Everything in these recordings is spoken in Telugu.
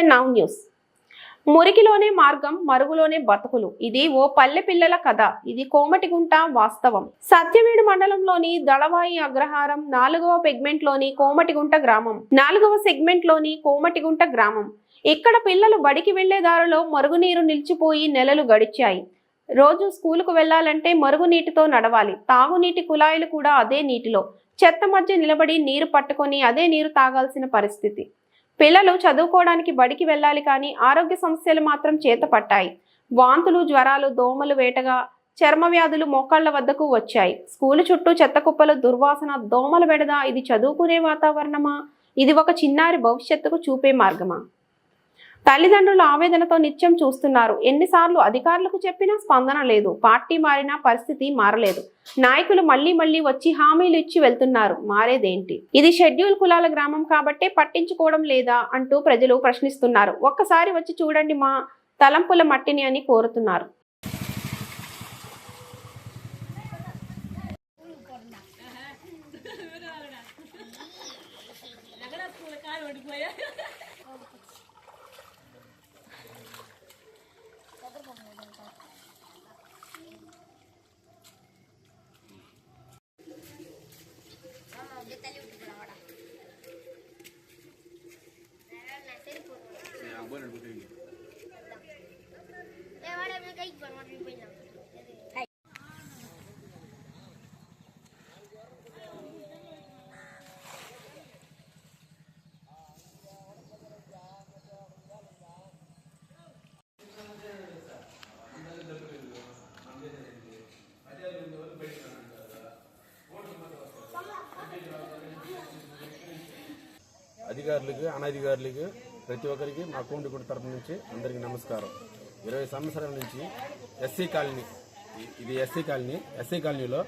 Vision now news. మురికిలోనే మార్గం, మరుగులోనే బతుకులు. ఇది ఓ పల్లె పిల్లల కథ. ఇది కోమటిగుంట వాస్తవం. సత్యవేడు మండలంలోని దళవాయి అగ్రహారం 4వ సెగ్మెంట్లోని కోమటిగుంట గ్రామం. 4వ సెగ్మెంట్లోని కోమటిగుంట గ్రామం. ఇక్కడ పిల్లలు బడికి వెళ్లే దారిలో మరుగునీరు నిలిచిపోయి నెలలు గడిచాయి. రోజు స్కూలుకు వెళ్లాలంటే మరుగునీటితో నడవాలి. తాగునీటి కుళాయిలు కూడా అదే నీటిలో చెత్త మధ్య నిలబడి నీరు పట్టుకొని అదే నీరు తాగాల్సిన పరిస్థితి. పిల్లలు చదువుకోవడానికి బడికి వెళ్ళాలి, కానీ ఆరోగ్య సమస్యలు మాత్రం చేత పట్టాయి. వాంతులు, జ్వరాలు, దోమలు వేటగా చర్మ వ్యాధులు మోకాళ్ల వద్దకు వచ్చాయి. స్కూలు చుట్టూ చెత్త కుప్పలు, దుర్వాసన, దోమల బెడద. ఇది చదువుకునే వాతావరణమా? ఇది ఒక చిన్నారి భవిష్యత్తుకు చూపే మార్గమా? తల్లిదండ్రుల ఆవేదనతో నిత్యం చూస్తున్నారు. ఎన్నిసార్లు అధికారులకు చెప్పినా స్పందన లేదు. పార్టీ మారినా పరిస్థితి మారలేదు. నాయకులు మళ్లీ వచ్చి హామీలు ఇచ్చి వెళ్తున్నారు. మారేదేంటి? ఇది షెడ్యూల్ కులాల గ్రామం కాబట్టే పట్టించుకోవడం లేదా అంటూ ప్రజలు ప్రశ్నిస్తున్నారు. ఒక్కసారి వచ్చి చూడండి మా తలంపుల మట్టిని అని కోరుతున్నారు. అధికారులకు, అనధికారులకు, ప్రతి ఒక్కరికి మా కోమటిగుంట తరపు నుంచి అందరికీ నమస్కారం. 20 సంవత్సరాల నుంచి ఎస్సీ కాలనీ, ఇది ఎస్సీ కాలనీ. ఎస్సీ కాలనీలో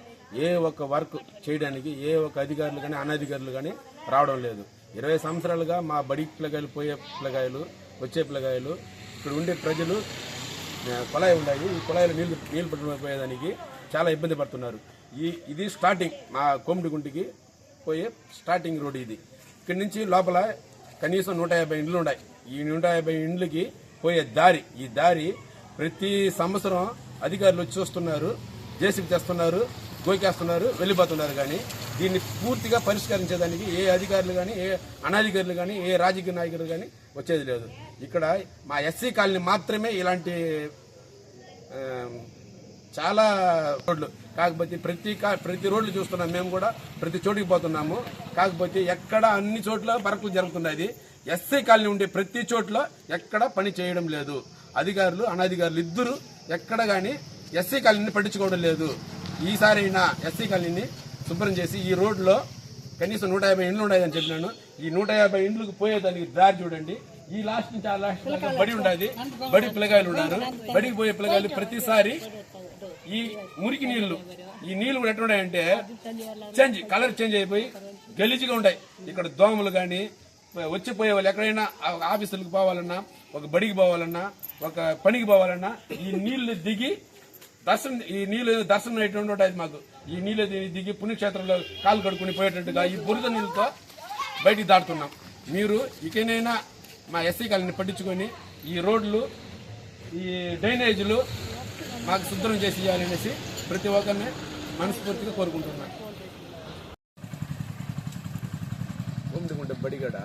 ఏ ఒక్క వర్క్ చేయడానికి ఏ ఒక్క అధికారులు కానీ అనధికారులు కానీ రావడం లేదు. 20 సంవత్సరాలుగా మా బడి పిల్లగాయలు, పోయే పిల్లగాయలు, వచ్చే పిల్లగాయలు, ఇక్కడ ఉండే ప్రజలు కుళాయి ఉన్నాయి. ఈ కుళాయిలు నీళ్లు పట్టుకుపోయేదానికి చాలా ఇబ్బంది పడుతున్నారు. ఇది స్టార్టింగ్, మా కోమటిగుంటికి పోయే స్టార్టింగ్ రోడ్ ఇది. ఇక్కడి నుంచి లోపల కనీసం 150 ఇండ్లు ఉన్నాయి. ఈ 150 ఇండ్లకి పోయే దారి, ఈ దారి ప్రతి సంవత్సరం అధికారులు వచ్చి చూస్తున్నారు, జేసీబీ తెస్తున్నారు, గోకేస్తున్నారు, వెళ్ళిపోతున్నారు. కానీ దీన్ని పూర్తిగా పరిష్కరించేదానికి ఏ అధికారులు కానీ, ఏ అనధికారులు కానీ, ఏ రాజకీయ నాయకులు కానీ వచ్చేది లేదు. ఇక్కడ మా ఎస్సీ కాలనీ మాత్రమే ఇలాంటి చాలా రోడ్లు. కాకపోతే ప్రతి రోడ్లు చూస్తున్నాం, మేము కూడా ప్రతి చోటికి పోతున్నాము. కాకపోతే ఎక్కడ అన్ని చోట్ల వర్కులు జరుగుతున్నాయి. ఎస్సీ కాలనీ ఉండే ప్రతి చోట్ల ఎక్కడ పని చేయడం లేదు. అధికారులు, అనధికారులు ఇద్దరు ఎక్కడ కానీ ఎస్సీ కాలనీని పట్టించుకోవడం లేదు. ఈసారి అయినా ఎస్సీ కాలనీని శుభ్రం చేసి ఈ రోడ్లో కనీసం 150 ఇండ్లు ఉన్నాయని చెప్పినాను. ఈ 150 ఇండ్లకు పోయేదానికి దారి చూడండి. ఈ లాస్ట్ నుంచి ఆ లాస్ట్ బడి ఉండదు. బడి పిల్లగాయలు ఉన్నారు. బడికి పోయే పిల్లగాయలు ప్రతిసారి ఈ మురికి నీళ్లు, ఈ నీళ్లు కూడా ఎట్లున్నాయంటే కలర్ చేంజ్ అయిపోయి గలీజ్గా ఉంటాయి. ఇక్కడ దోమలు కానీ, వచ్చిపోయే వాళ్ళు ఎక్కడైనా ఆఫీసులకు పోవాలన్నా, ఒక బడికి పోవాలన్నా, ఒక పనికి పోవాలన్నా ఈ నీళ్లు దిగి దర్శనం అయ్యేటువంటి ఉంటుంది మాకు. ఈ నీళ్ళు దిగి పుణ్యక్షేత్రంలో కాలు కడుక్కుని పోయేటట్టుగా ఈ బురద నీళ్ళతో బయటికి దాటుతున్నాం. మీరు ఇకనైనా మా ఎస్సీ కాలనీ పట్టించుకొని ఈ రోడ్లు, ఈ డ్రైనేజీలు మాకు శుభ్రం చేసి ఇవ్వాలనేసి ప్రతి ఒక్కరిని మనస్ఫూర్తిగా కోరుకుంటున్నాను. కోమటిగుంట బడిగడ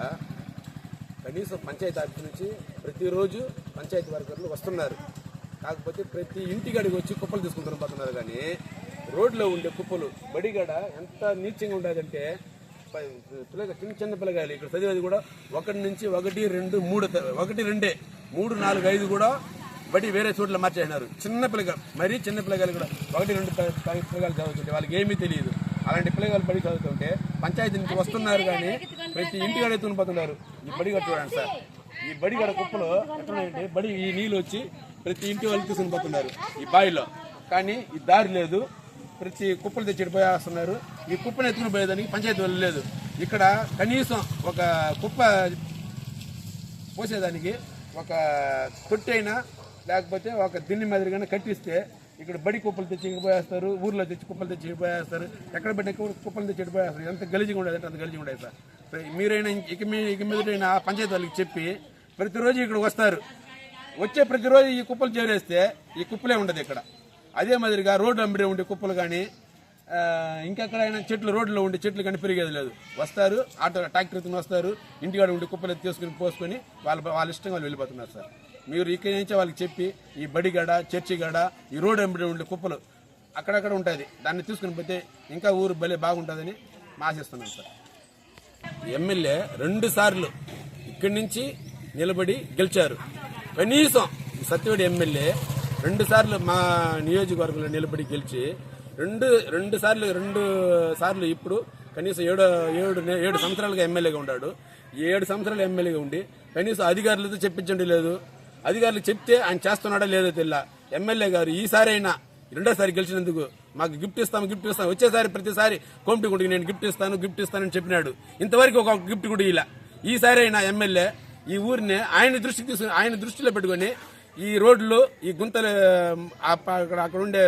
కనీసం పంచాయతీ ఆఫీస్ నుంచి ప్రతిరోజు పంచాయతీ వర్కర్లు వస్తున్నారు. కాకపోతే ప్రతి ఇంటిగడికి వచ్చి కుప్పలు తీసుకుంటూ పోతున్నారు. కానీ రోడ్లో ఉండే కుప్పలు, బడిగడ ఎంత నీచంగా ఉండదంటే చిన్న పిల్లగాయలు ఇక్కడ చదివేది కూడా 1 నుంచి 1, 2, 3, 1, 2, 3, 4, 5 కూడా బడి వేరే చోట్ల మార్చేసినారు. చిన్న పిల్లగాలు, మరీ చిన్న పిల్లగాలు కూడా 1, 2 పిల్లగాలు చదువుతుంటే వాళ్ళకి ఏమీ తెలియదు. అలాంటి పిల్లగాలు బడి చదువుతుంటే పంచాయతీ నుంచి వస్తున్నారు, కానీ ప్రతి ఇంటిగడ ఎత్తుకుపోతున్నారు. ఈ బడిగడ చూడండి సార్, ఈ బడిగడ కుప్పలు ఎట్లున్నాయంటే బడి ఈ నీళ్ళు వచ్చి ప్రతి ఇంటి వాళ్ళు తీసుకుని పోతున్నారు ఈ బావిలో. కానీ ఈ దారి లేదు. ప్రతి కుప్పలు తెచ్చి పోయేస్తున్నారు. ఈ కుప్పను ఎత్తుకుని పోయేదానికి పంచాయతీ వాళ్ళు లేదు. ఇక్కడ కనీసం ఒక కుప్ప పోసేదానికి ఒక తొట్టి అయినా, లేకపోతే ఒక దిన్ని మాదిరిగానే కట్టిస్తే ఇక్కడ బడి కుప్పలు తెచ్చి పోయేస్తారు, ఊర్లో తెచ్చి కుప్పలు తెచ్చి పోయేస్తారు. ఎక్కడ బట్టి కుప్పలు తెచ్చి పోయేస్తారు. ఎంత గలీజిగా ఉండేదంటే అంత గలీజిగా ఉండేది సార్. మీరైనా ఇక మీదైనా పంచాయతీ వాళ్ళకి చెప్పి ప్రతిరోజు ఇక్కడ వస్తారు. వచ్చే ప్రతిరోజు ఈ కుప్పలు చేరేస్తే ఈ కుప్పలే ఉండదు ఇక్కడ. అదే మాదిరిగా రోడ్డు అమ్మిడే ఉండే కుప్పలు కానీ ఇంకెక్కడైనా చెట్లు రోడ్లో ఉండే చెట్లు కానీ పెరిగేది లేదు. వస్తారు ఆటో ట్రాక్టర్తో వస్తారు, ఇంటికాడ ఉండే కుప్పలు తీసుకుని పోసుకొని వాళ్ళ ఇష్టంగా వాళ్ళు వెళ్ళిపోతున్నారు సార్. మీరు ఇక్కడి నుంచే వాళ్ళకి చెప్పి ఈ బడిగడ, చర్చిగడ, ఈ రోడ్డు అమ్మిడే ఉండే కుప్పలు అక్కడక్కడ ఉంటుంది, దాన్ని తీసుకుని పోతే ఇంకా ఊరు భలే బాగుంటుందని ఆశిస్తున్నాం సార్. ఎమ్మెల్యే 2 సార్లు ఇక్కడి నుంచి నిలబడి గెలిచారు. కనీసం సత్యవేడు ఎమ్మెల్యే 2 సార్లు మా నియోజకవర్గంలో నిలబడి గెలిచి రెండు సార్లు ఇప్పుడు కనీసం 7 సంవత్సరాలుగా ఎమ్మెల్యేగా ఉన్నాడు. 7 సంవత్సరాలు ఎమ్మెల్యేగా ఉండి కనీసం అధికారులతో చెప్పించండి లేదు. అధికారులు చెప్తే ఆయన చేస్తున్నాడో లేదో తెల్ల. ఎమ్మెల్యే గారు ఈసారి అయినా 2వ సారి గెలిచినందుకు మాకు గిఫ్ట్ ఇస్తాం వచ్చేసారి ప్రతిసారి కోమటిగుంటకి నేను గిఫ్ట్ ఇస్తానని చెప్పినాడు. ఇంతవరకు ఒక గిఫ్ట్ కూడా ఇలా. ఈసారి అయినా ఎమ్మెల్యే ఈ ఊరిని ఆయన దృష్టిలో పెట్టుకుని ఈ రోడ్లు, ఈ గుంతలు, అక్కడ ఉండే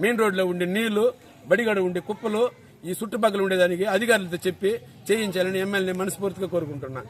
మెయిన్ రోడ్లో ఉండే నీళ్లు, బడిగడ ఉండే కుప్పలు, ఈ చుట్టుపక్కల ఉండేదానికి అధికారులతో చెప్పి చేయించాలని ఎమ్మెల్యేని మనస్ఫూర్తిగా కోరుకుంటున్నా.